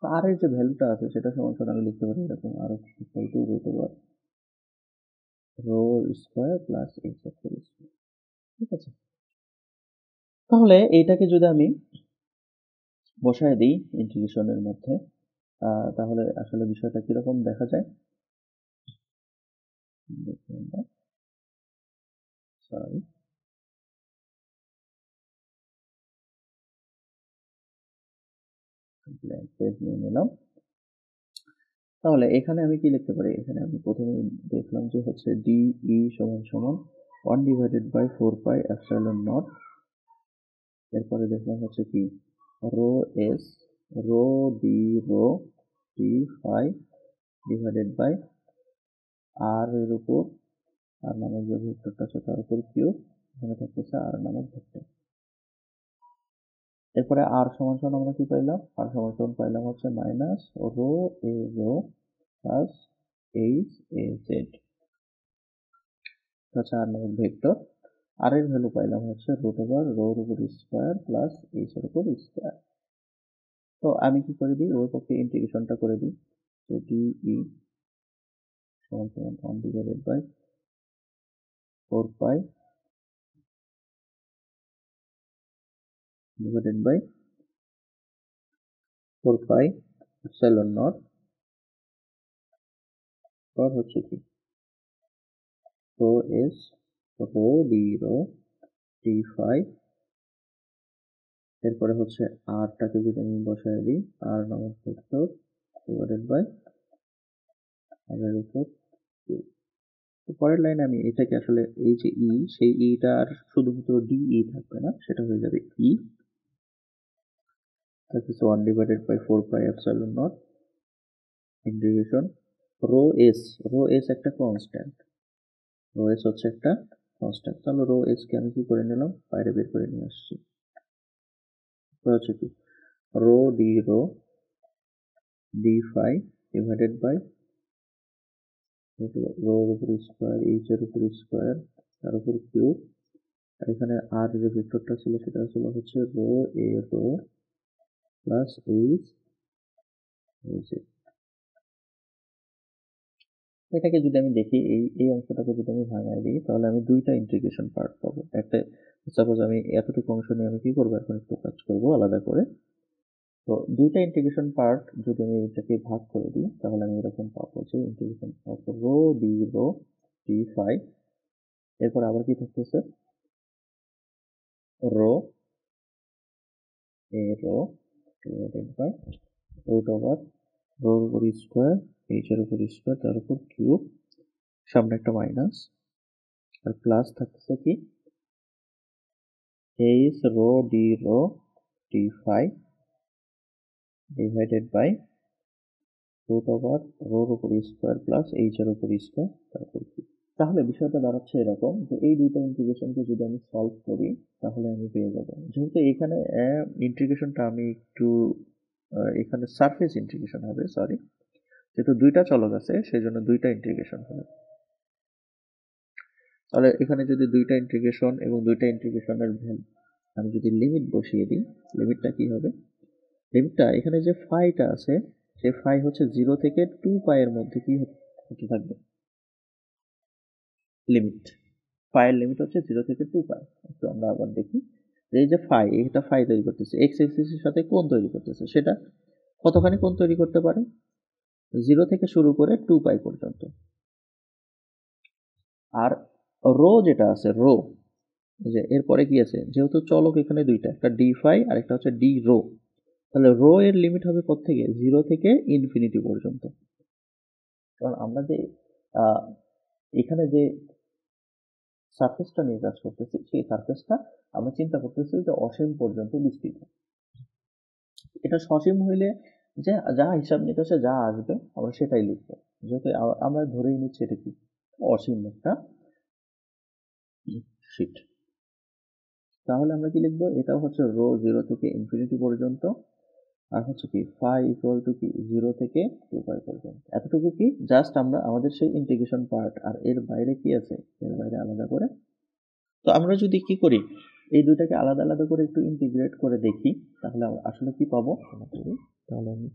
আর এর যে ভ্যালুটা আছে সেটা সমান আমি লিখতে পারি এরকম R equal to root over rho square plus h square. ঠিক আছে, তাহলে এইটাকে যদি আমি বসায় দিই ইন্টিগ্রেশনের মধ্যে, তাহলে আসলে বিষয়টা কিরকম দেখা যায়। সরি, পেজ নিয়ে নিলাম। তাহলে এখানে আমি কি লিখতে পারি? এখানে আমি প্রথমে দেখলাম যে হচ্ছে DE সমান 1 divided by 4 pi epsilon nought. এরপরে দেখলাম হচ্ছে কি rho S rho D rho T phi divided by R এর উপর আর নামক যে ভেক্টরটা আছে তার উপর কিউব, এখানে থাকতেছে আর নামক ভেক্টর। এরপরে আর সমান আমরা কি পাইলাম? আর সমান পাইলাম হচ্ছে minus rho A rho plus H A Z, হচ্ছে আর নামক ভেক্টর। আর এর ভ্যালু পাইলাম হচ্ছে রুট ওভার রোর উপর স্কোয়ার প্লাস এইচ এর উপর স্কোয়ার। তো আমি কি করে দিই? ওর পক্ষে ইন্টিগ্রেশনটা করে দিই যে ডিই সমান 1 divided by 4 pi divided by 4 pi epsilon nought পর হচ্ছে কি rho S rho D rho T phi. এরপরে হচ্ছে আরটাকে যদি আমি বসায় দিই আর নামক ভেক্টর ডিভাইডেড বাই আর এর উপর কিউব। পরের লাইনে আমি এটাকে আসলে এই যে ই সেই ইটা আর শুধুমাত্র ডিই থাকবে না, সেটা হয়ে যাবে ই, that is 1 divided by 4 pi epsilon naught integration rho S একটা কনস্ট্যান্ট, রো এস হচ্ছে একটা কনস্ট্যান্ট। তাহলে রো এস কে আমি কি করে নিলাম? বাইরে বের করে নিয়ে আসছি। হচ্ছে কি rho D phi divided by রোর উপর স্কোয়ার এইচ এর উপর স্কোয়ার তার উপর কিউব। আর এখানে আর যে ভেক্টরটা ছিল সেটা ছিল হচ্ছে রো এ রো প্লাস এইচ জেড। এটাকে যদি আমি দেখি এই অংশটাকে যদি আমি ভাঙায় দিই তাহলে আমি দুইটা ইন্টিগ্রেশন পার্ট পাবো। একটা সাপোজ আমি এতটুকু অংশ নিয়ে আমি কি করবো, এখন একটু কাজ করবো আলাদা করে। তো দুইটা ইন্টিগ্রেশন পার্ট যদি আমি এটাকে ভাগ করে দিই তাহলে আমি এরকম পাবো যে integration of rho D phi. এরপর আবার কি থাকতেছে rho A rho divided by root over রোর উপর স্কোয়ার এইচ এর উপর স্কোয়ার তার উপর কিউব, সামনে একটা মাইনাস আর প্লাস থাকতেছে কি H rho D phi divided by root over রোর উপর স্কোয়ার প্লাস এইচ এর উপর স্কোয়ার তারপর কি। তাহলে বিষয়টা দাঁড়াচ্ছে এরকম যে এই দুইটা ইন্টিগ্রেশনকে যদি আমি সলভ করি তাহলে আমি পেয়ে যাবো, যেহেতু এখানে ইন্টিগ্রেশনটা আমি একটু এখানে সারফেস ইন্টিগ্রেশন হবে, সরি, যেহেতু দুইটা চলক আছে সেই জন্য দুইটা ইন্টিগ্রেশন হবে। তাহলে এখানে যদি দুইটা ইন্টিগ্রেশন এবং দুইটা ইন্টিগ্রেশনের ভ্যালু আমি যদি লিমিট বসিয়ে দিই, লিমিটটা কি হবে লিমিটটা এখানে যে ফাইটা আছে সেই ফাই হচ্ছে 0 থেকে 2 পাইয়ের মধ্যে কি হতে থাকবে লিমিট। ফাইয়ের লিমিট হচ্ছে 0 থেকে 2 পাই। একটু আমরা আবার দেখি এই যে ফাই, এটা ফাই তৈরি করতেছে, এক্স এক্সিসের সাথে কোণ তৈরি করতেছে, সেটা কতখানি কোণ তৈরি করতে পারে 0 থেকে শুরু করে 2 পাই পর্যন্ত। আর রো যেটা আছে রো, যে এরপরে কি আছে, যেহেতু চলক এখানে দুইটা, একটা ডি ফাই আর একটা হচ্ছে ডি রো, তাহলে রো এর লিমিট হবে কত থেকে 0 থেকে ইনফিনিটি পর্যন্ত। কারণ আমরা যে এখানে যে সারফেসটা নিয়ে কাজ করতেছি সেই সারফেসটা আমরা চিন্তা করতেছি যে অসীম পর্যন্ত বিস্তৃত। এটা সসীম হইলে যে যা হিসাব নিকাশে যা আসবে আমরা সেটাই লিখবো, যেহেতু আমরা ধরেই নিচ্ছি এটা কি অসীম একটা শীট। তাহলে আমরা কি লিখবো, এটা হচ্ছে রো 0 থেকে ইনফিনিটি পর্যন্ত, আর হচ্ছে কি ফাই ইকুয়াল টু কি 0 থেকে 2 পাই পর্যন্ত। এতটুকু কি জাস্ট আমরা আমাদের সেই ইন্টিগ্রেশন পার্ট, আর এর বাইরে কি আছে, এর বাইরে আলাদা করে। তো আমরা যদি কি করি, এই দুইটাকে আলাদা আলাদা করে একটু ইন্টিগ্রেট করে দেখি, তাহলে আসলে কি পাবো। তাহলে আমি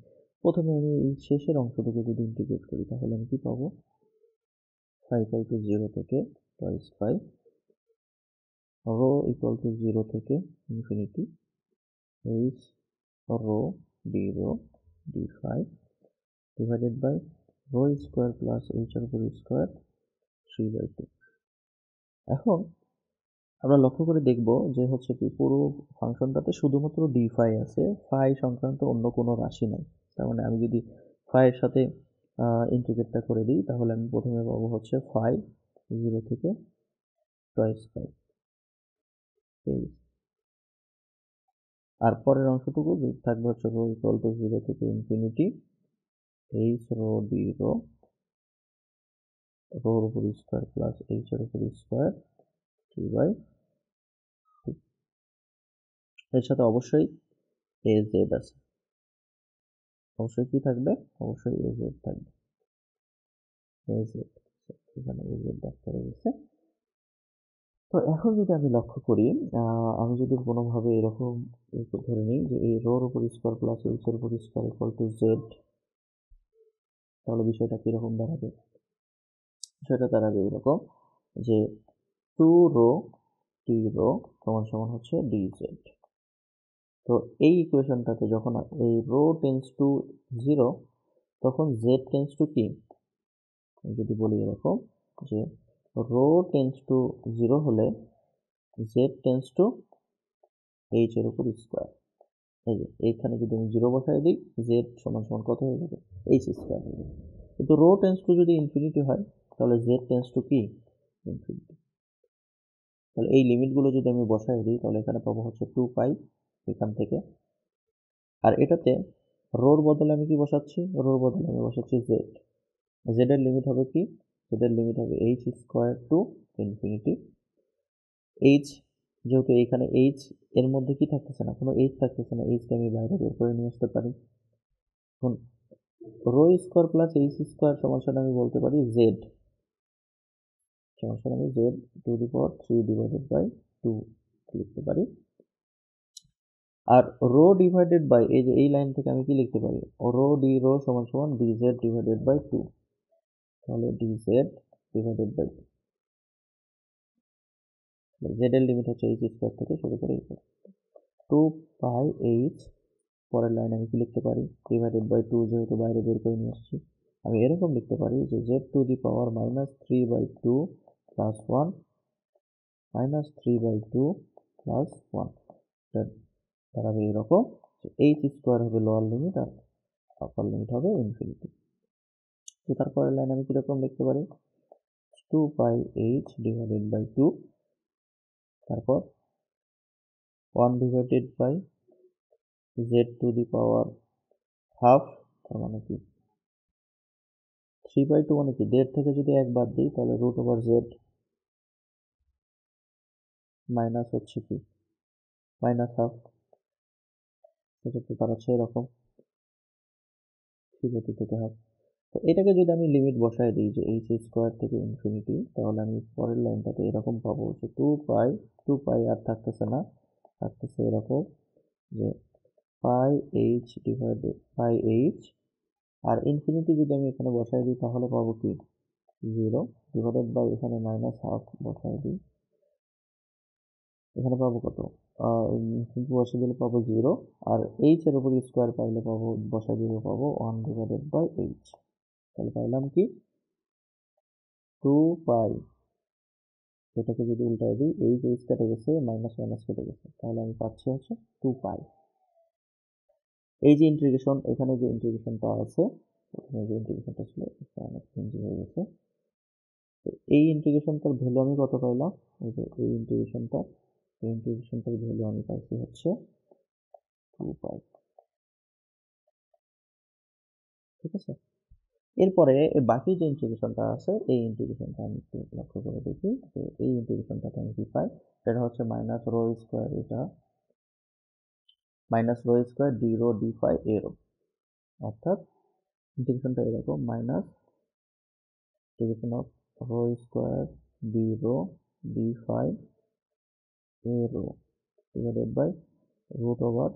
প্রথমে এই শেষের অংশটুকু যদি ইন্টিগ্রেট করি তাহলে আমি কি পাবো, ফাই ইকুয়াল টু 0 থেকে twice phi, rho equal to 0 থেকে infinity, H rho D phi divided by rho square plus H এর উপর স্কোয়ার 3/2। এখন আমরা লক্ষ্য করে দেখব যে হচ্ছে কি পুরো ফাংশনটাতে শুধুমাত্র ডি ফাই আছে, ফাই সংক্রান্ত অন্য কোনো রাশি নাই। তার মানে আমি যদি ফাইয়ের সাথে ইন্টিগ্রেটটা করে দিই তাহলে আমি প্রথমে পাবো হচ্ছে ফাই 0 থেকে টুয়াইস ফাই, আর পরের অংশটুকু থাকবে হচ্ছে রো ইকুয়াল টু 0 থেকে ইনফিনিটি এইচ রো ডি রোর উপর স্কোয়ার প্লাস এইচ এর উপর স্কোয়ার 3/2। এর সাথে অবশ্যই এ জেড আছে, অবশ্যই কি থাকবে, অবশ্যই এ জেড থাকবে, এ জেড, এখানে এ জেড দেখ করে গেছে। তো এখন যদি আমি লক্ষ্য করি, আমি যদি কোনোভাবে এরকম ধরে নিই যে এই রোর উপর স্কোয়ার প্লাস এইচ এর উপর স্কোয়ার ইকুয়াল টু জেড, তাহলে বিষয়টা কিরকম দাঁড়াবে, বিষয়টা দাঁড়াবে এরকম যে 2 রো টি রো সমান সমান হচ্ছে ডি জেড। তো এই ইকুয়েশনটাতে যখন এই রো টেন্স টু 0 তখন জেড টেন্স টু কি, যদি বলি এরকম যে রো টেন্স টু 0 হলে জেড টেন্স টু এইচ এর উপর স্কোয়ার। এই যে এইখানে যদি আমি 0 বসাই দিই জেড সমান সমান কত হয়ে যাবে, এইচ স্কোয়ার হয়ে যাবে। কিন্তু রো টেন্স টু যদি ইনফিনিটি হয় তাহলে জেড টেন্স টু কি ইনফিনিটি। তাহলে এই লিমিটগুলো যদি আমি বসাই দিই তাহলে এখানে পাবো হচ্ছে 2 পাই এখান থেকে, আর এটাতে রোর বদলে আমি কি বসাচ্ছি, রোর বদলে আমি বসাচ্ছি জেড। জেড এর লিমিট হবে কি, জেড এর লিমিট হবে H square to infinity. H যেহেতু এইখানে এইচ এর মধ্যে কি থাকতেছে না, কোনো এইচ থাকতেছে না, এইচকে আমি বাইরে বের করে নিয়ে আসতে পারি। এখন rho square plus H square সমান আমি বলতে পারি জেড সমান আমি Z to the power 3 divided by 2 লিখতে পারি। আর রো ডিভাইডেড বাই এই যে এই লাইন থেকে আমি কি লিখতে পারি, রো ডি রো সমান ডি জেড ডিভাইডেড বাই 2, তাহলে D Z divided by 2, Z এর লিমিট হচ্ছে এইচ স্কোয়ার থেকে শুরু করে 2 পাই এইচ, পরের লাইন আমি কি লিখতে পারি ডিভাইডেড বাই 2, যেহেতু বাইরে বের করে নিয়ে আসছি আমি এরকম লিখতে পারি যে Z to the power -3/2 plus 1 -3/2 plus 1, দাঁড়াবে এরকম যে এইচ স্কোয়ার হবে লোয়ার লিমিট আর আপার লিমিট হবে ইনফিনিটি। তো তারপরের লাইন আমি কিরকম লিখতে পারি 2 পাই এইচ ডিভাইডেড বাই 2, তারপর 1 divided by Z to the power half, তার মানে কি 3/2 মানে কি, দেড় থেকে যদি 1 বাদ দিই তাহলে রুট ওভার জেড মাইনাস হচ্ছে কি মাইনাস হাফ, সেক্ষেত্রে তার হচ্ছে এরকম 3/2 থেকে হাফ। তো এটাকে যদি আমি লিমিট বসাই দিই যে এইচ স্কোয়ার থেকে ইনফিনিটি, তাহলে আমি পরের লাইনটাতে এরকম পাবো যে 2 পাই আর থাকতেছে না, থাকতেছে এরকম যে pi H divided by H, আর ইনফিনিটি যদি আমি এখানে বসাই দিই তাহলে পাবো কি 0 ডিভাইডেড বাই এখানে মাইনাস হাফ বসাই দিই, এখানে পাবো কত ইনফিনিটি বসিয়ে দিলে পাবো 0, আর এইচ এর উপর স্কোয়ার পাইলে পাবো বসাই দিলে পাবো 1 ডিভাইডেড বাই এইচ। তাহলে পাইলাম কি 2 পাই, এটাকে যদি উল্টাই দিই এইচ কেটে গেছে, মাইনাস মাইনাস কেটে গেছে, তাহলে আমি পাচ্ছি হচ্ছে 2 পাই। এই যে ইন্টিগ্রেশন, এখানে যে ইন্টিগ্রেশনটা আছে, এখানে যে ইন্টিগ্রেশনটা ছিল এটা অনেক চেঞ্জ হয়ে গেছে। এই ইন্টিগ্রেশনটার ভ্যালু আমি কত পাইলাম, এই যে এই ইন্টিগ্রেশনটার ভ্যালু আমি পাইছি হচ্ছে 2 পাই। ঠিক আছে, এরপরে বাকি যে ইন্টিগ্রেশনটা আছে এই ইন্টিগ্রেশনটা আমি একটু লক্ষ্য করে দেখি যে এই ইন্টিগ্রেশনটাতে আমি কি পাই, সেটা হচ্ছে মাইনাস রো স্কোয়ার, এটা minus rho square D rho D phi এ রো, অর্থাৎ ইন্টিগ্রেশনটা এরকম minus integration of rho square D rho D phi এ rho divided by root over,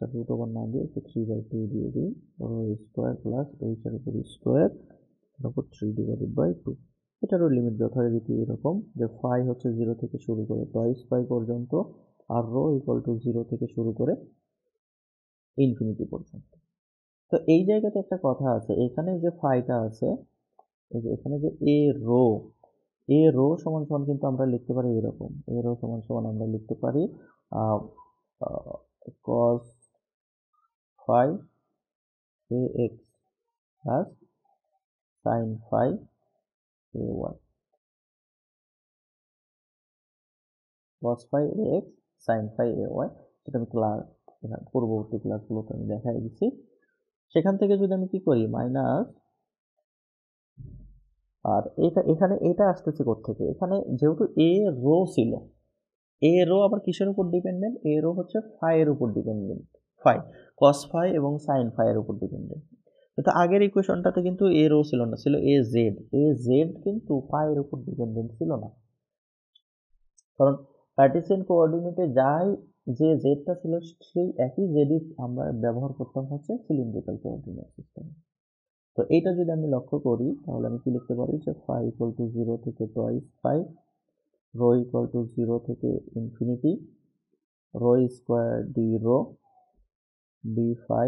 root over না দিয়ে 3/2 দিয়ে দিই, রো স্কোয়ার প্লাস এইচ এর উপর স্কোয়ার তারপর 3 ডিভাইডেড বাই 2। এটারও লিমিট যথারীতি এরকম যে ফাই হচ্ছে 0 থেকে শুরু করে টয়েস পাই পর্যন্ত, আর রো ইকুয়াল টু 0 থেকে শুরু করে ইনফিনিটি পর্যন্ত। তো এই জায়গাতে একটা কথা আছে, এখানে যে ফাইটা আছে, এই যে এখানে যে এ রো সমান সমান কিন্তু আমরা লিখতে পারি এরকম, এ রো সমান সমান আমরা লিখতে পারি cos phi ax plus sin phi ay, cos phi ax sin phi ay, সেটা আমি পূর্ববর্তী ক্লাসগুলোতে আমি দেখাই দিচ্ছি। সেখান থেকে যদি আমি কি করি মাইনাস, আর এখানে এটা আসতেছে কোত্থেকে, এখানে যেহেতু এ রো ছিল, এ রো আবার কিসের উপর ডিপেন্ডেন্ট, এ রো হচ্ছে ফাই এর উপর ডিপেন্ডেন্ট, ফাই কস ফাই এবং সাইন ফাই এর উপর ডিপেন্ডেন্ট। কিন্তু আগের ইকুয়েশনটাতে কিন্তু এ রো ছিল না, ছিল এ জেড কিন্তু ফাই এর উপর ডিপেন্ডেন্ট ছিল না, কারণ কার্টেসিয়ান কোঅর্ডিনেটে যাই যে জেডটা ছিল সেই একই জেডই আমরা ব্যবহার করতাম হচ্ছে সিলিন্ড্রিক্যাল কোঅর্ডিনেট সিস্টেমে। তো এইটা যদি আমি লক্ষ্য করি তাহলে আমি কি লিখতে পারি যে ফাই ইকুয়াল টু 0 থেকে twice phi, rho equal to 0 থেকে infinity, rho square D rho D phi,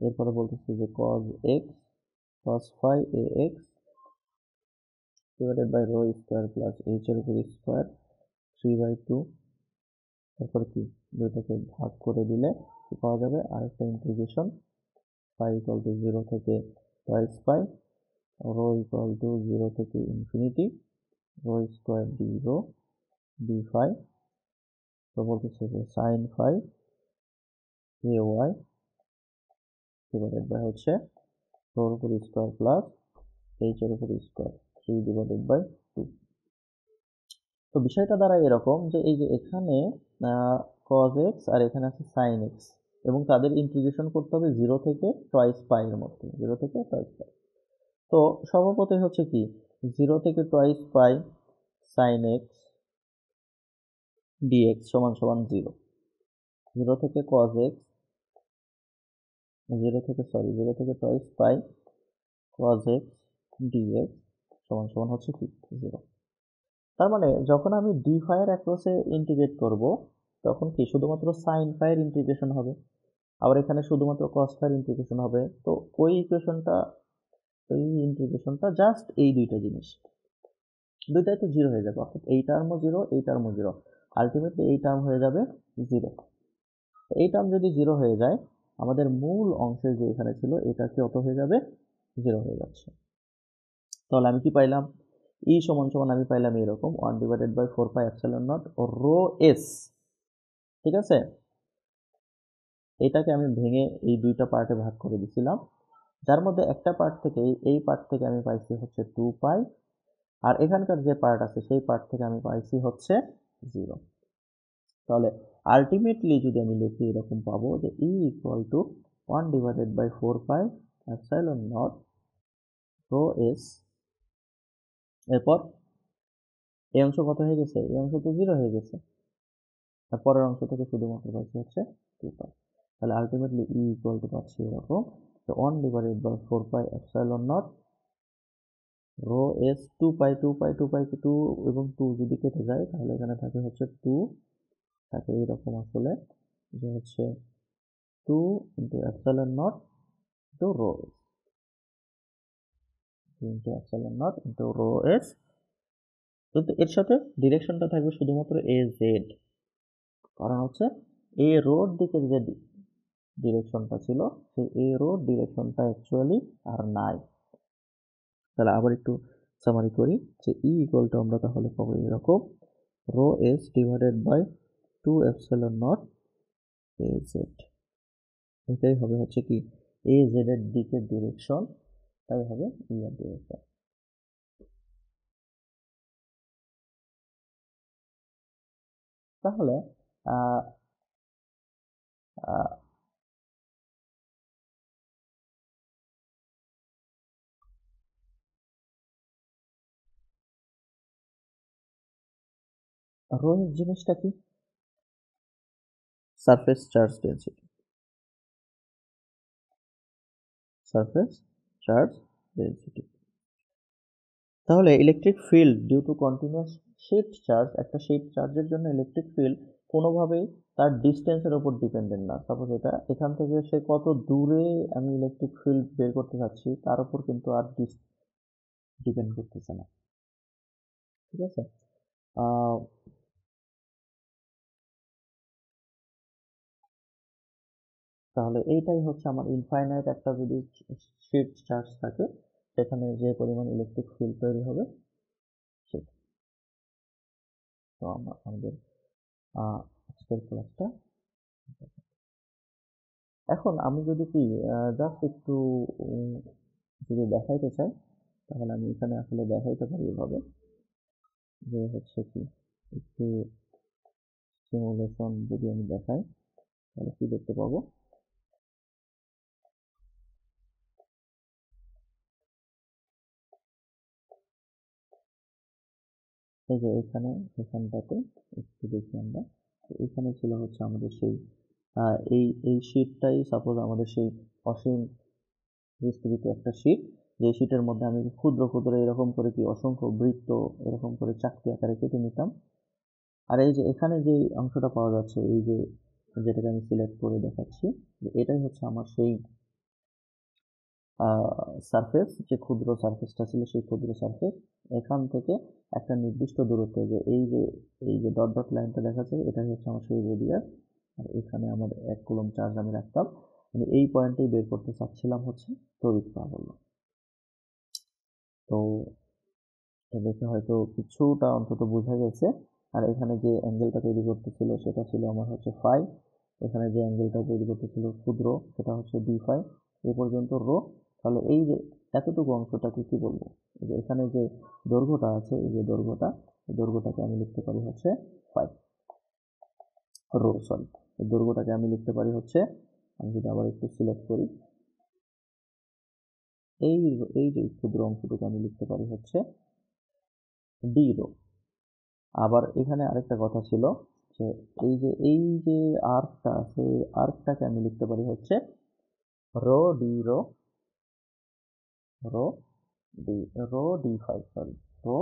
এরপরে বলতেছি যে cos x cos phi ax divided by rho square plus H এর উপর স্কোয়ার 3/2, তারপর কি দুইটাকে ভাগ করে দিলে কি পাওয়া যাবে, আরেকটা ইন্টিগ্রেশন phi ইকুয়াল টু 0 থেকে twice pi, rho equal to 0 থেকে infinity, rho square D rho D phi, তো বলতেছে যে sine phi A Y divided by হচ্ছে রোর উপর স্কোয়ার প্লাস এইচ এর উপর স্কোয়ার 3 ডিভাইডেড বাই 2। তো বিষয়টা দাঁড়ায় এরকম যে এই যে এখানে cos x আর এখানে আছে sin x, এবং তাদের ইন্টিগ্রেশন করতে হবে 0 থেকে টয়েস পাই এর মধ্যে, 0 থেকে টয়েস পাই। তো সর্বপ্রথম হচ্ছে কি 0 থেকে টয়েস পাই sin x dx সমান সমান 0, 0 থেকে cos x 0 থেকে টয়েস পাই cos x dx সমান সমান হচ্ছে কি 0। তার মানে যখন আমি ডি ফাইয়ের অ্যাক্রসে ইন্টিগ্রেট করব তখন কি শুধুমাত্র সাইন ফাইয়ের ইন্টিগ্রেশন হবে, আবার এখানে শুধুমাত্র কস ফাইয়ের ইন্টিগ্রেশন হবে। তো ওই ইন্টিগ্রেশনটা জাস্ট এই দুইটা জিনিস, দুইটাই তো জিরো হয়ে যাবে, অর্থাৎ এই টার্মও জিরো এই টার্মও জিরো, আলটিমেটলি এই টার্ম হয়ে যাবে জিরো। এই টার্ম যদি জিরো হয়ে যায় আমাদের মূল অংশের যে এখানে ছিল এটা কি অত হয়ে যাবে, জিরো হয়ে যাচ্ছে। তাহলে আমি কি পাইলাম, ই সমান সমান আমি পাইলাম এরকম 1 divided by 4 pi epsilon naught rho S. ঠিক আছে, এটাকে আমি ভেঙে এই দুইটা পার্টে ভাগ করে দিছিলাম, যার মধ্যে একটা পার্ট থেকে এই পার্ট থেকে আমি পাইছি হচ্ছে 2 পাই, আর এখানকার যে পার্ট আছে সেই পার্ট থেকে আমি পাইছি হচ্ছে 0। তাহলে আলটিমেটলি যদি আমি লিখি এরকম পাবো যে E equal to 1 divided by 4 pi epsilon naught rho S, এরপর এই অংশ কত হয়ে গেছে, এই অংশ তো 0 হয়ে গেছে, আর পরের অংশ থেকে শুধুমাত্র পাইছি হচ্ছে 2 পাই। তাহলে আলটিমেটলি ই ইকুয়াল টু পাচ্ছি এরকম, তো 1 divided by 4 pi epsilon naught rho S 2 pi 2 pi 2 pi 2 এবং 2 যদি কেটে যায় তাহলে এখানে থাকে হচ্ছে 2 থাকে এইরকম আসলে যে হচ্ছে 2 into epsilon naught into rho S, into epsilon naught into rho S, কিন্তু এর সাথে ডিরেকশনটা থাকবে শুধুমাত্র এ জেড, কারণ হচ্ছে এ রোড দিকের যে ডিরেকশনটা ছিল সেই এ রোড ডিরেকশনটা অ্যাকচুয়ালি আর নাই। তাহলে আবার একটু সামারি করি যে ই ইকুয়াল টু আমরা তাহলে পাবো এরকম rho S divided by 2 epsilon naught A Z, এটাই হবে হচ্ছে কি এ জেড এর দিকের ডিরেকশন, তাই হবে ই এর ডিরেকশন। তাহলে রো এর জিনিসটা কি? Surface charge density, surface charge density. তাহলে electric field due to continuous sheet charge, একটা শিফট চার্জের জন্য ইলেকট্রিক ফিল্ড কোনোভাবেই তার ডিস্টেন্সের উপর ডিপেন্ডেন্ট না। সাপোজ এটা এখান থেকে সে কত দূরে আমি ইলেকট্রিক ফিল্ড বের করতে চাচ্ছি তার উপর কিন্তু আর ডিপেন্ড করতেছে না, ঠিক আছে। তাহলে এইটাই হচ্ছে আমার ইনফাইনাইট একটা যদি শিফট চার্জ থাকে সেখানে যে পরিমাণ ইলেকট্রিক ফিল্ড তৈরি হবে সেটা। তো আমাদের আজকের ক্লাসটা, এখন আমি যদি কি জাস্ট একটু যদি দেখাইতে চাই তাহলে আমি এখানে আসলে দেখাইতে পারি এভাবে যে হচ্ছে কি একটু সিমুলেশন যদি আমি দেখাই তাহলে কি দেখতে পাবো, এই যে এখানটাতে একটু দেখি আমরা, এখানে ছিল হচ্ছে আমাদের সেই এই শীটটাই সাপোজ আমাদের সেই অসীম বিস্তৃত একটা শীট, যে শীটের মধ্যে আমি ক্ষুদ্র ক্ষুদ্র এরকম করে কি অসংখ্য বৃত্ত এরকম করে চাকতি আকারে কেটে নিতাম। আর এই যে এখানে যে অংশটা পাওয়া যাচ্ছে এই যে যেটাকে আমি সিলেক্ট করে দেখাচ্ছি, যে এটাই হচ্ছে আমার সেই সারফেস, যে ক্ষুদ্র সারফেসটা ছিল সেই ক্ষুদ্র সারফেস। এখান থেকে একটা নির্দিষ্ট দূরত্বে যে এই যে ডট ডট লাইনটা দেখাচ্ছে এটাই হচ্ছে আমার সেই রেডিয়াস, আর এখানে আমার 1 কুলম্ব চার্জ আমি রাখতাম। আমি এই পয়েন্টেই বের করতে চাচ্ছিলাম হচ্ছে তড়িৎ প্রাবল্য। তো দেখে হয়তো কিছুটা অন্তত বোঝা গেছে। আর এখানে যে অ্যাঙ্গেলটা তৈরি করতেছিল সেটা ছিল আমার হচ্ছে ফাই, এখানে যে অ্যাঙ্গেলটা তৈরি করতেছিল ক্ষুদ্র সেটা হচ্ছে ডি ফাই, এ পর্যন্ত রো। তাহলে এই যে এতটুকু অংশটাকে কি বলবো, এই যে এখানে যে দৈর্ঘ্যটা আছে এই যে দৈর্ঘ্যটাকে আমি লিখতে পারি হচ্ছে ফাই রো, সরি এই দৈর্ঘ্যটাকে আমি লিখতে পারি হচ্ছে, আমি যদি আবার একটু সিলেক্ট করি এই এই যে ক্ষুদ্র অংশটুকু আমি লিখতে পারি হচ্ছে ডি রো। আবার এখানে আরেকটা কথা ছিল যে এই যে আর্কটা আছে আর্কটাকে আমি লিখতে পারি হচ্ছে rho D rho rho D phi, sorry rho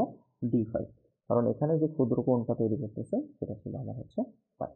D phi, কারণ এখানে যে ক্ষুদ্র কোণটা তৈরি করতেছে সেটা ছিল আমার হচ্ছে ফাই।